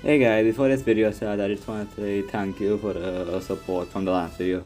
Hey guys, before this video starts, I just want to say thank you for the support from the last video.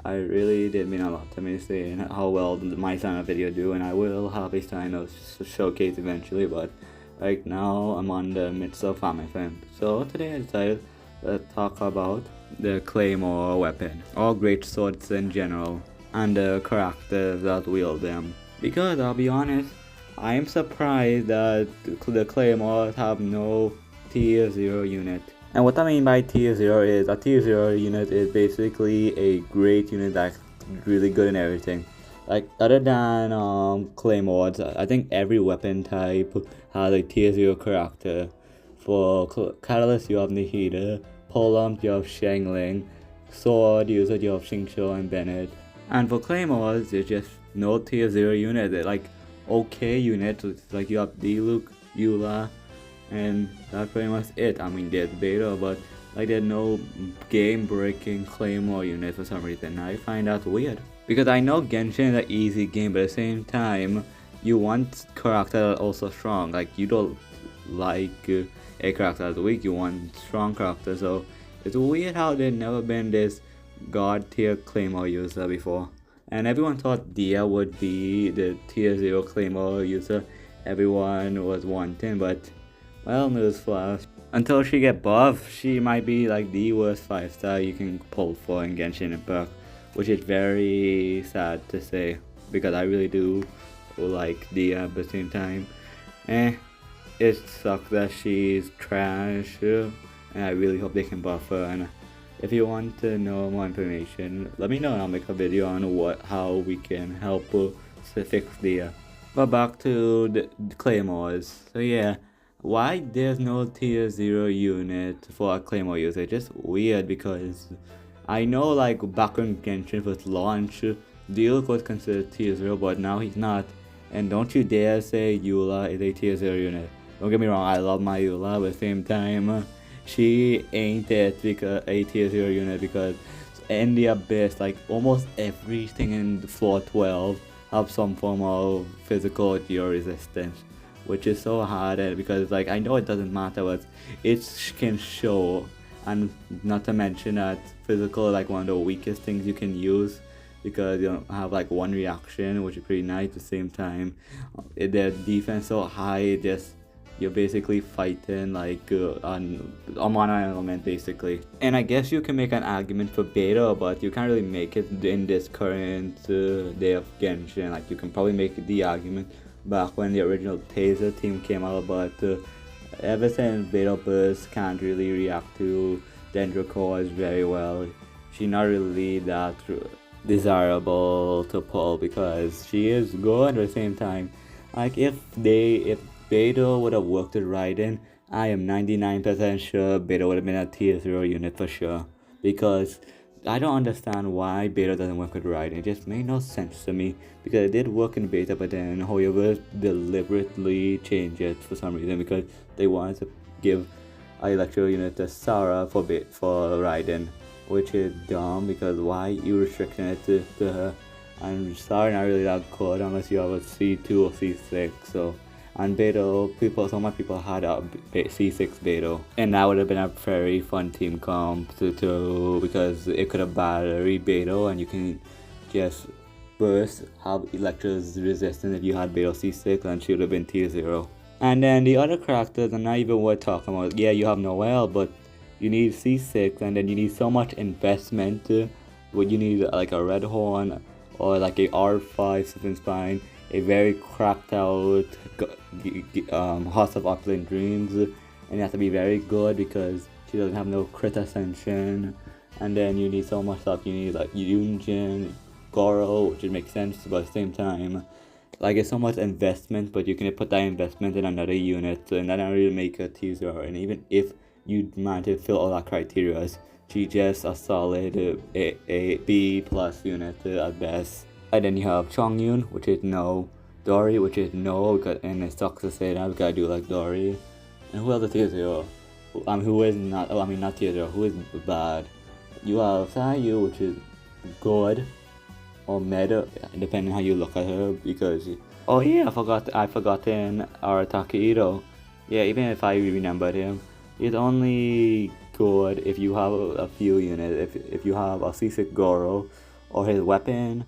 I really did mean a lot to me saying how well my sign-up video do, and I will have a sign-up showcase eventually, but right now I'm on the midst of farming for him. So today I decided to talk about the claymore weapon, or great swords in general, and the characters that wield them. Because I'll be honest, I am surprised that the claymores have no tier 0 unit. And what I mean by tier 0 is a tier 0 unit is basically a great unit that's really good in everything. Like other than claymores, I think every weapon type has a tier 0 character. For catalyst you have Nihida, polearms you have Shengling, sword user you have Xingqiu and Bennett. And for claymores, there's just no tier 0 unit. They're like okay units, like you have diluc, eula, and that's pretty much it. I mean, there's beta, but like there's no game-breaking claymore unit for some reason. I find that weird because I know Genshin is an easy game, but at the same time, you want characters that are also strong. Like you don't like a character that's weak. You want strong characters. So it's weird how there's never been this god tier claymore user before. And everyone thought Dia would be the tier 0 claymore user everyone was wanting, but well, newsflash. Until she get buffed, she might be like the worst 5-star you can pull for in Genshin Impact, which is very sad to say because I really do like Dia at the same time. It sucks that she's trash, and I really hope they can buff her. And if you want to know more information, let me know and I'll make a video on how we can help fix Dia. But back to the claymores. So yeah. Why there's no tier 0 unit for a claymore user? Just weird because I know like back when Genshin first launched, diluc was considered tier 0, but now he's not. And don't you dare say eula is a tier 0 unit. Don't get me wrong, I love my eula, but at the same time, she ain't a tier 0 unit because in the abyss, like almost everything in floor 12 have some form of physical geo resistance, which is so hard because like I know it doesn't matter, but it can show. And not to mention that physical like one of the weakest things you can use because you don't have like one reaction, which is pretty nice. At the same time, their defense so high, just you're basically fighting like on mana element basically. And I guess you can make an argument for beta, but you can't really make it in this current day of Genshin. Like you can probably make the argument back when the original Taser team came out, but ever since Beta Burst can't really react to Dendro cores very well. She's not really that desirable to pull because she is good at the same time. Like if Beta would have worked with Raiden, I am 99% sure Beta would have been a tier 0 unit for sure, because I don't understand why beta doesn't work with Raiden. It just made no sense to me because it did work in beta, but then however deliberately changed it for some reason because they wanted to give a electro unit to Sarah for Raiden, which is dumb because why you restricting it to her? And Sarah not really that good unless you have a C2 or C6. So. And Beto, so many people had a C6 Beto, and that would have been a very fun team comp to because it could have battery Beto, and you can just burst, have Electra's resistance if you had Beto C6, and she would have been tier 0. And then the other characters are not even worth talking about. Yeah, you have Noelle, but you need C6, and then you need so much investment. What you need like a Red Horn or like a R5 Siphon Spine, a very cracked out House of Opulent Dreams, and you have to be very good because she doesn't have no crit ascension. And then you need so much stuff. You need like Yunjin, Goro, which makes sense, but at the same time, like it's so much investment, but you can put that investment in another unit, and that don't really make a teaser. And even if you manage to fill all that criteria, she's just a solid a B plus unit at best. And then you have Chongyun, which is no. Dory, which is no, and it sucks to say that because I do like Dory. And who else is tier 0? Who is not, not tier 0, who is bad? You have Sayu, which is good, or meta, depending how you look at her, because, oh yeah, I forgotten Arataki Ito. Yeah, even if I remembered him, It's only good if you have a few units. If you have a C6 Goro or his weapon,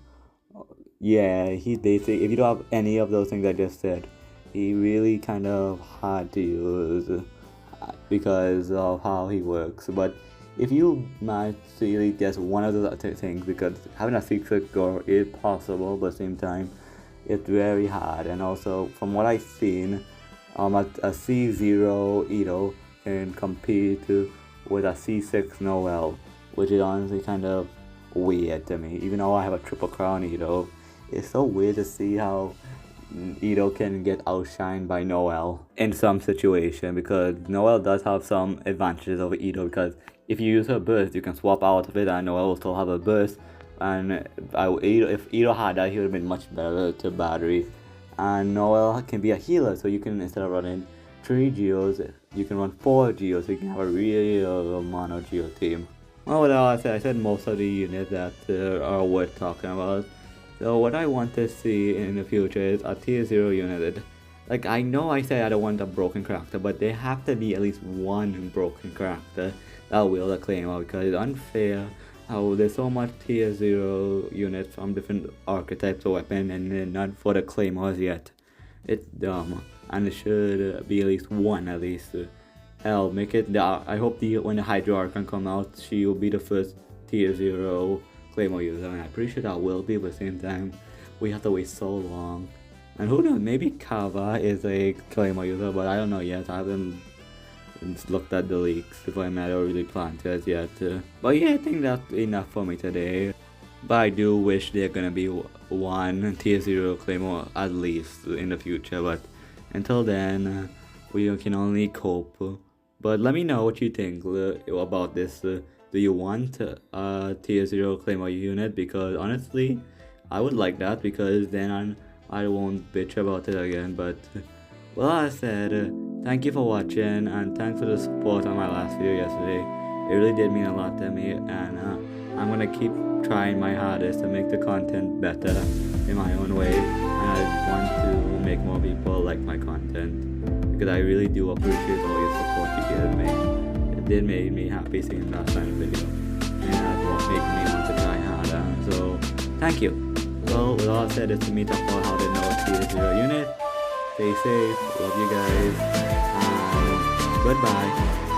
yeah, he basically, if you don't have any of those things I just said, he really kind of hard to use because of how he works. But if you manage to really get one of those things, because having a C6 Goro is possible, but at the same time, it's very hard. And also, from what I've seen, a C0 Ito can compete with a C6 Noel, which is honestly kind of weird to me. Even though I have a triple crown Ito, it's so weird to see how Ito can get outshined by Noel in some situation, because Noel does have some advantages over Ito, because if you use her burst, you can swap out of it and Noel will still have a burst. And if Ito had that, he would have been much better to battery. And Noel can be a healer, so you can, instead of running 3 Geos, you can run 4 Geos, so you can have a real mono Geo team. Well, what I said most of the units that are worth talking about. So what I want to see in the future is a tier 0 unit. Like, I know I said I don't want a broken character, but there have to be at least one broken character that will the claymore, because it's unfair how there's so much tier 0 units from different archetypes of weapon and then not for the claymores yet. It's dumb, and it should be at least one at least. Hell, make it, I hope when the Hydro Archon come out, she will be the first tier 0 claymore user, and I'm pretty sure that will be, but at the same time, we have to wait so long. And who knows, maybe Kava is a claymore user, but I don't know yet. I haven't looked at the leaks if I might have really planned to as yet. But yeah, I think that's enough for me today. But I do wish there gonna be one tier 0 claymore at least in the future, but until then, we can only cope. But let me know what you think about this. Do you want a tier 0 claymore unit? Because honestly, I would like that, because then I won't bitch about it again. But well, as I said, thank you for watching, and thanks for the support on my last video yesterday. It really did mean a lot to me, and I'm gonna keep trying my hardest to make the content better in my own way, and I want to make more people like my content, because I really do appreciate all your support you give me. It did make me happy seeing that kind of video, and that will make me want to try harder. So thank you. Well, with all said, it's me talking about how to know tier 0 unit. Stay safe, love you guys, and goodbye.